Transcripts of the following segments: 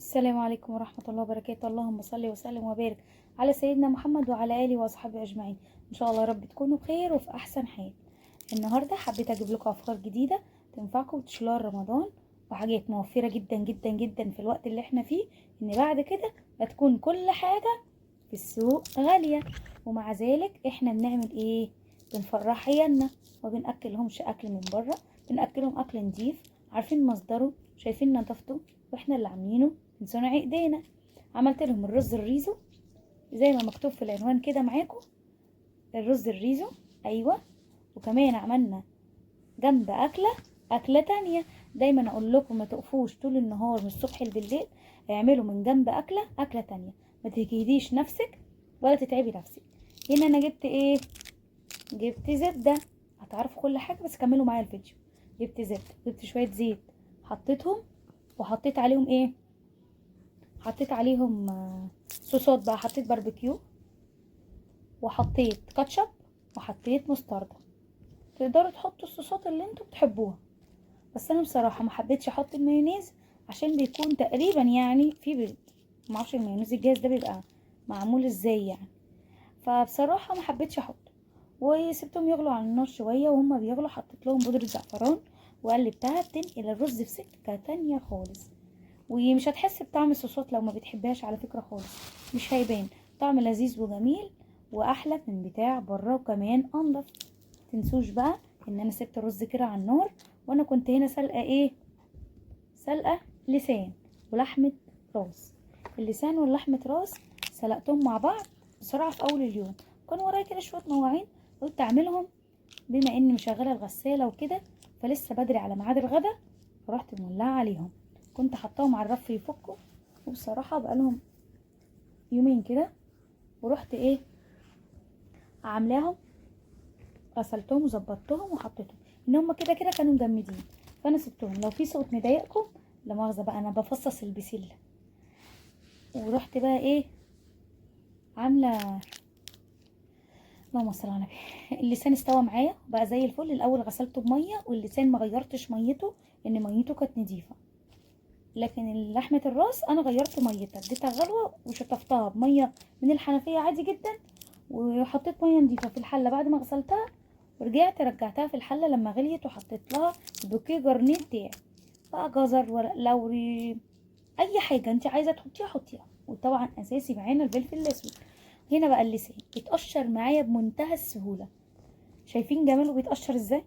السلام عليكم ورحمة الله وبركاته. اللهم صل وسلم وبارك على سيدنا محمد وعلى آله وأصحابه أجمعين. إن شاء الله يا رب تكونوا بخير وفي أحسن حال. النهاردة حبيت أجيب لكم أفكار جديدة تنفعكم وتشيلوها رمضان، وحاجات موفرة جدا جدا جدا في الوقت اللي احنا فيه، إن بعد كده هتكون كل حاجة في السوق غالية، ومع ذلك احنا بنعمل ايه؟ بنفرح عيالنا، وبنأكلهمش أكل من بره، بنأكلهم أكل نضيف عارفين مصدره، شايفين نظافته، واحنا اللي عاملينه من صنع ايدينا. عملت لهم الرز الريزو زي ما مكتوب في العنوان كده معاكم، الرز الريزو. ايوه، وكمان عملنا جنب اكله تانية. دايما اقول لكم ما تقفوش طول النهار من الصبح بالليل، اعملوا من جنب اكله تانية، ما تجهديش نفسك ولا تتعبي نفسك. هنا انا جبت ايه؟ جبت زبده. هتعرفوا كل حاجه بس كملوا معايا الفيديو. جبت زبده، جبت شويه زيت، حطيتهم، وحطيت عليهم ايه؟ حطيت عليهم صوصات بقى. حطيت باربيكيو، وحطيت كاتشب، وحطيت مستردة. تقدروا تحطوا الصوصات اللي انتوا بتحبوها، بس انا بصراحه ما حبيتش احط المايونيز عشان بيكون تقريبا يعني في بيض. ما اعرفش المايونيز الجاهز ده بيبقى معمول ازاي يعني، فبصراحه ما حبيتش احط. وسبتهم يغلوا على النار شويه، وهما بيغلوا حطيت لهم بودره زعفران وقلبتها. بتنقل الرز في سكه تانية خالص، ومش هتحس بطعم الصوصات لو ما بتحبهاش على فكرة خالص، مش هيبان. طعم لذيذ وجميل واحلى من بتاع بره، وكمان انضف. تنسوش بقى ان انا سبت الرز كده على النار، وانا كنت هنا سلقه ايه؟ سلقه لسان ولحمه راس. اللسان واللحمه راس سلقتهم مع بعض بسرعه في اول اليوم. كان ورايا كده شويه مواعين، قلت اعملهم بما اني مشغله الغساله وكده، فلسه بدري على ميعاد الغدا، فرحت مولعه عليهم. كنت حطاهم على الرف يفكوا، وبصراحه بقالهم يومين كده، ورحت ايه؟ عاملاهم، غسلتهم وظبطتهم وحطيتهم ان هم كده كده كانوا مجمدين، فانا سبتهم. لو في صوت مضايقكم لا مؤاخذه بقى، انا بفصص البسله. ورحت بقى ايه؟ عامله، اللهم صل على النبي، اللسان استوى معايا بقى زي الفل. الاول غسلته بميه، واللسان ما غيرتش ميته لان ميته كانت نضيفه، لكن لحمه الراس انا غيرت ميتها، اديتها غلوه وشطفتها بميه من الحنفيه عادي جدا، وحطيت ميه نضيفه في الحله بعد ما غسلتها، ورجعت رجعتها في الحله لما غليت، وحطيت لها بوكيه جرنيه بتاعي بقى، جزر، ورق لوري، اي حاجه انت عايزه تحطيها حطيها. وطبعا اساسي معانا الفلفل الاسود. هنا بقى اللسان بيتقشر معايا بمنتهى السهوله. شايفين جماله بيتقشر ازاي؟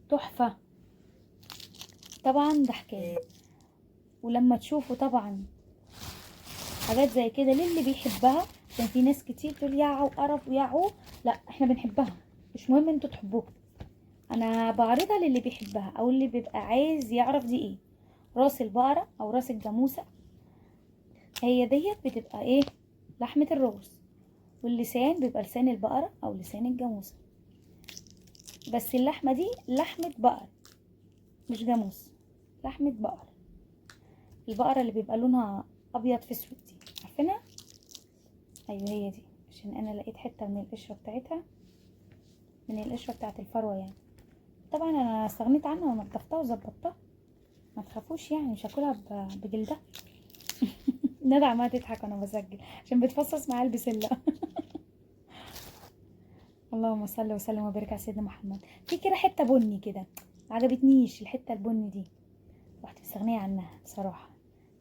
تحفه. طبعا ده حكايه. ولما تشوفوا طبعا حاجات زي كده للي بيحبها، عشان في ناس كتير تقول يعو قرف ويعو، لا احنا بنحبها، مش مهم انتوا تحبوها، انا بعرضها للي بيحبها او اللي بيبقى عايز يعرف دي ايه. راس البقرة او راس الجاموسة، هي ديت بتبقى ايه؟ لحمة الراس. واللسان بيبقى لسان البقرة او لسان الجاموسة، بس اللحمة دي لحمة بقر مش جاموس، لحمة بقر. البقرة اللي بيبقى لونها ابيض في اسود دي، عارفينها؟ ايوه هي دي، عشان انا لقيت حتة من القشرة بتاعتها، من القشرة بتاعت الفروة يعني. طبعا انا استغنيت عنها ونضفتها وظبطتها، ما تخافوش يعني مش هاكلها بجلدها. ندى عمالة تضحك وانا بسجل عشان بتفصص معايا البسلة. اللهم صل وسلم وبارك على سيدنا محمد. في كده حته بني كده عجبتنيش، الحته البني دي رحت مستغنيه عنها بصراحه.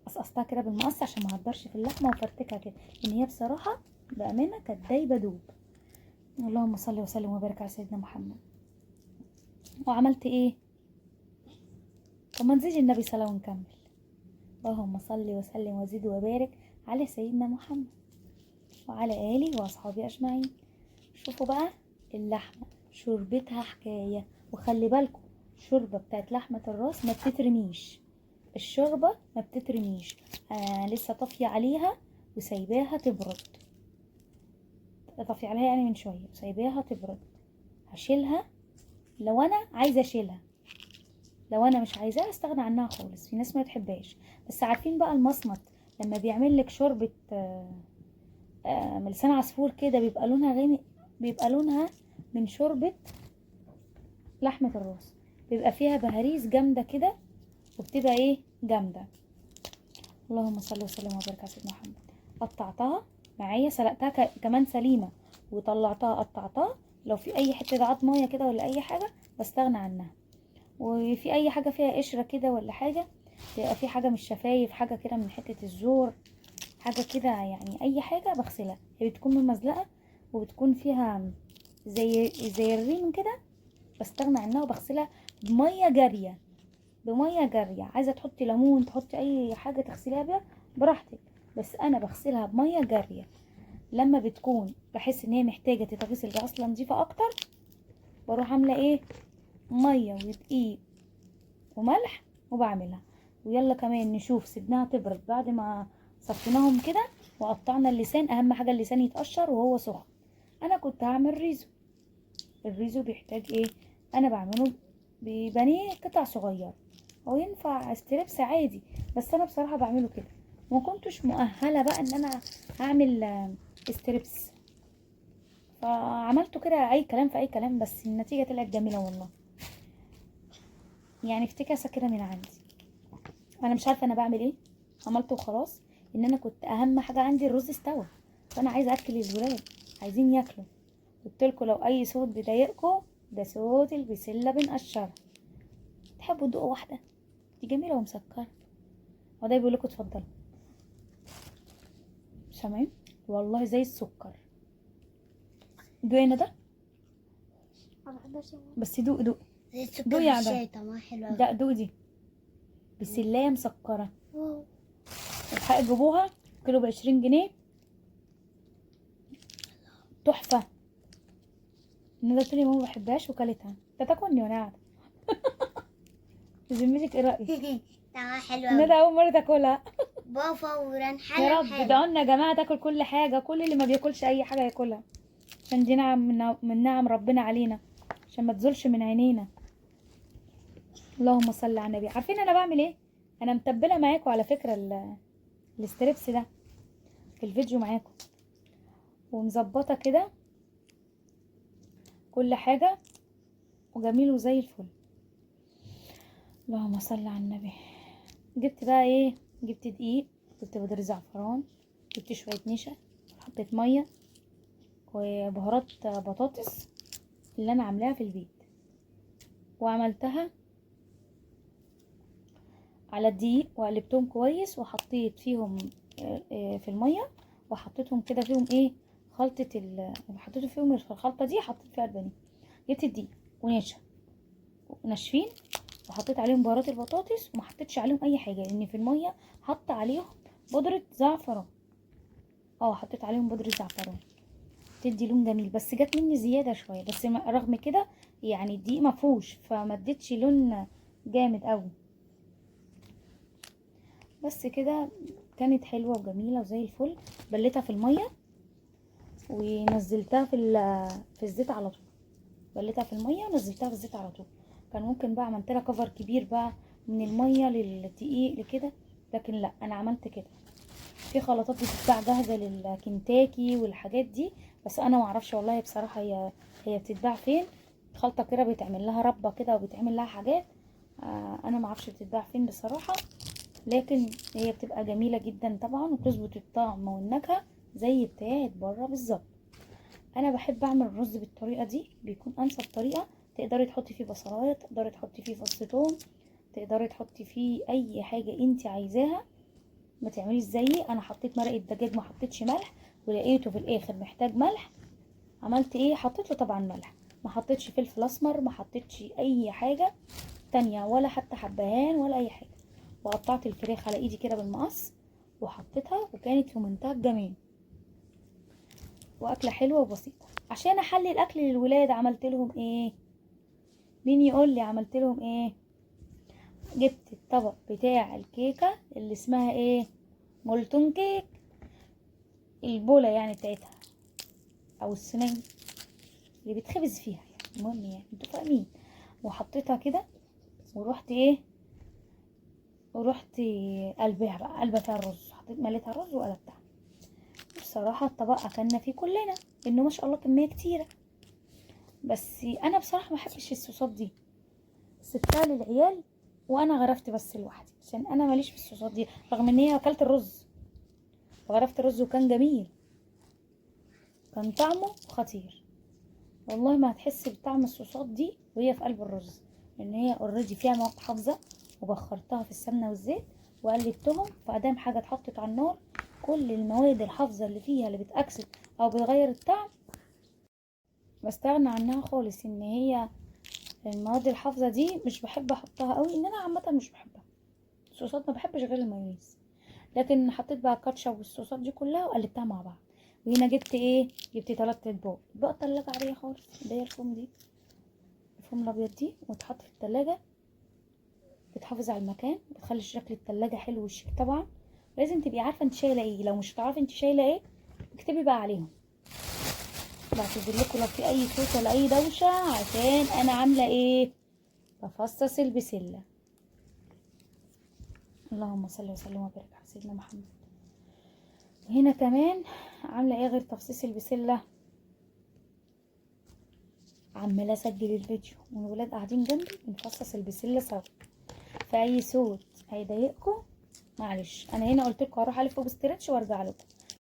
قصقصتها كده بالمقص عشان ما اهدرش في اللحمه، وفرتكها كده، لان هي بصراحه بامانه كانت دايبه دوب. اللهم صل وسلم وبارك على سيدنا محمد. وعملت ايه؟ طب ما نزيد النبي صلاه ونكمل. اللهم صل وسلم وزد وبارك على سيدنا محمد وعلى اله واصحابه اجمعين. شوفوا بقى اللحمه شربتها حكايه. وخلي بالكم الشوربه بتاعت لحمه الراس ما بتترميش، الشوربه ما بتترميش. لسه طافيه عليها وسايباها تبرد، طافيه عليها يعني من شويه وسايباها تبرد. هشيلها لو انا عايزه اشيلها، لو انا مش عايزاها استغنى عنها خالص. في ناس ما تحبهاش، بس عارفين بقى المصمت لما بيعمل لك شوربه من لسان عصفور كده بيبقى لونها غامق، بيبقى لونها من شوربة لحمة الراس، بيبقى فيها بهاريز جامدة كده، وبتبقى ايه؟ جامدة. اللهم صل وسلم وبارك على سيدنا محمد. قطعتها معايا، سلقتها كمان سليمه وطلعتها قطعتها. لو في اي حته عظمايه كده ولا اي حاجه بستغنى عنها. وفي اي حاجه فيها قشره كده ولا حاجه، تبقى في حاجه من الشفايف، حاجه كده من حته الزور، حاجه كده يعني، اي حاجه بغسلها. هي بتكون ممزلقه وبتكون فيها زي الريم كده، بستغنى عنها وبغسلها بميه جاريه. بميه جاريه، عايزه تحطي ليمون، تحطي اي حاجه تغسليها بيها براحتك، بس انا بغسلها بميه جاريه. لما بتكون بحس ان هي محتاجه تتغسل غسله نظيفه اكتر، بروح عامله ايه، ميه ودقيق وملح وبعملها. ويلا كمان نشوف، سيبناها تبرد بعد ما صفيناهم كده وقطعنا اللسان. اهم حاجه اللسان يتقشر وهو سخن. انا كنت هعمل ريزو. الريزو بيحتاج ايه؟ انا بعمله ببانيه قطع صغيره، او ينفع ستريبس عادي، بس انا بصراحه بعمله كده. وما كنتش مؤهله بقى ان انا هعمل ستريبس، فعملته كده اي كلام في اي كلام، بس النتيجه طلعت جميله والله. يعني افتكاسه كده من عندي، انا مش عارفه انا بعمل ايه، عملته وخلاص. ان انا كنت اهم حاجه عندي الرز استوى، فانا عايزه اكل الولاد، عايزين ياكلوا. قلت لكم لو اي صوت بيضايقكم، ده صوت البسله بنقشرها. تحبوا تدوقوا واحده؟ دي جميله ومسكره. وده بيقول لكم اتفضلوا. سامعين؟ والله زي السكر. دوقي انا ده، بس دوق دوق زي السكر دوق في يا الشاي، عباد. طعمها حلو أوي. ده دوق دي بسلايه مسكره. واو. الحق جيبوها، كيلو ب20 جنيه، تحفه. ندى تقولي ماما ما بحبهاش وكلتها. انت تاكلني وانا قاعده. بذمتك ايه رايك؟ طعمها حلو ندى أوي. اول مره تاكلها. فورا يا حالا رب حالا. ادعوا لنا يا جماعه تاكل كل حاجه، كل اللي ما بياكلش اي حاجه ياكلها، عشان دي نعم من نعم ربنا علينا، عشان ما تزولش من عينينا. اللهم صل على النبي. عارفين انا بعمل ايه؟ انا متبله معاكم على فكره الستريبس ده في الفيديو معاكم، ومظبطه كده كل حاجه، وجميل وزي الفل. اللهم صل على النبي. جبت بقى ايه؟ جبت دقيق، جبت بودر زعفران، جبت شويه نشا، حطيت ميه وبهارات بطاطس اللي انا عاملاها في البيت، وعملتها على الدقيق وقلبتهم كويس، وحطيت فيهم في الميه، وحطيتهم كده فيهم ايه، حطيته فيهم في الخلطه دي، حطيت فيها البانيه. جبت الدقيق ونشا وناشفين، وحطيت عليهم بهارات البطاطس، وما حطيتش عليهم اي حاجه لان في الميه حط عليهم بودره زعفران. حطيت عليهم بودره زعفران تدي لون جميل، بس جت مني زياده شويه، بس رغم كده يعني الدقيق مفهوش، فما ادتش لون جامد قوي. بس كده كانت حلوه وجميله وزي الفل. بليتها في الميه ونزلتها في الزيت على طول. بليتها في الميه ونزلتها في الزيت على طول. كان ممكن بقى عملت لها كفر كبير بقى من الميه للدقيق لكده، لكن لا، انا عملت كده. في خلطات بتتباع جاهزه للكنتاكي والحاجات دي، بس انا ما اعرفش والله بصراحه هي بتتباع فين. خلطه كده بيتعمل لها ربه كده وبيتعمل لها حاجات، انا ما اعرفش بتتباع فين بصراحه، لكن هي بتبقى جميله جدا طبعا، وبتظبط الطعم والنكهه زي بتاعت بره بالظبط. انا بحب اعمل الرز بالطريقه دي، بيكون انسب طريقه. تقدري تحطي فيه بصلايه، تقدري تحطي فيه فص ثوم، تقدري تحطي فيه اي حاجه انت عايزاها. ما تعمليش زيي، انا حطيت مرقه دجاج ما حطيتش ملح، ولقيته في الاخر محتاج ملح. عملت ايه؟ حطيت له طبعا ملح، ما حطيتش فلفل اسمر، ما حطيتش اي حاجه تانية، ولا حتى حبهان ولا اي حاجه. وقطعت الفراخ على ايدي كده بالمقص وحطيتها، وكانت في منتهى الجمال، واكله حلوه وبسيطه. عشان احلي الاكل للولاد عملت لهم ايه؟ مين يقول لي عملت لهم ايه؟ جبت الطبق بتاع الكيكه اللي اسمها ايه، مولتون كيك، البوله يعني بتاعتها، او الصينيه اللي بيتخبز فيها يعني، المهم يعني انتوا فاهمين. وحطيتها كده، ورحت ايه، ورحت قلبها بقى، قلبة فيها الرز، حطيت مليتها رز وقلبتها. بصراحه الطبق اكلنا فيه كلنا، انه ما شاء الله كميه كتيره. بس انا بصراحه ما بحبش الصوصات دي، سبتها للعيال وانا غرفت بس لوحدي. عشان انا ماليش في الصوصات دي، رغم ان هي اكلت الرز وغرفت الرز وكان جميل، كان طعمه خطير. والله ما هتحس بطعم الصوصات دي وهي في قلب الرز، لان هي اوريدي فيها مواد حافظه، وبخرتها في السمنه والزيت وقلبتهم، فادام حاجه اتحطت على النار كل المواد الحافظه اللي فيها اللي بتاكسد او بتغير الطعم بستغنى عنها خالص. ان هي المواد الحافظه دي مش بحب احطها قوي، ان انا عامه مش بحبها الصوصات، ما بحبش غير المايونيز. لكن حطيت بقى الكاتشب والصوصات دي كلها وقلبتها مع بعض. وهنا جبت ايه؟ جبت 3 اطباق بقى التلاجة عادية خالص، اللي هي الفوم دي، الفوم الابيض دي، وتحط في التلاجة، بتحافظ على المكان، بتخلي شكل التلاجة حلو وشيك. طبعا لازم تبقي عارفه انت شايله ايه، لو مش هتعرفي انت شايله ايه اكتبي بقى عليهم. بعتذر لكم لو في اي صوت ولا اي دوشه، عشان انا عامله ايه؟ بفصص البسله. اللهم صل وسلم وبارك على سيدنا محمد. هنا كمان عامله ايه غير تفصيص البسله؟ عماله اسجل الفيديو والولاد قاعدين جنبي بنفصص البسله سوا، فاي صوت هيضايقكم معلش. انا هنا قلت لكم هروح الف وبستريتش وارجع لكم.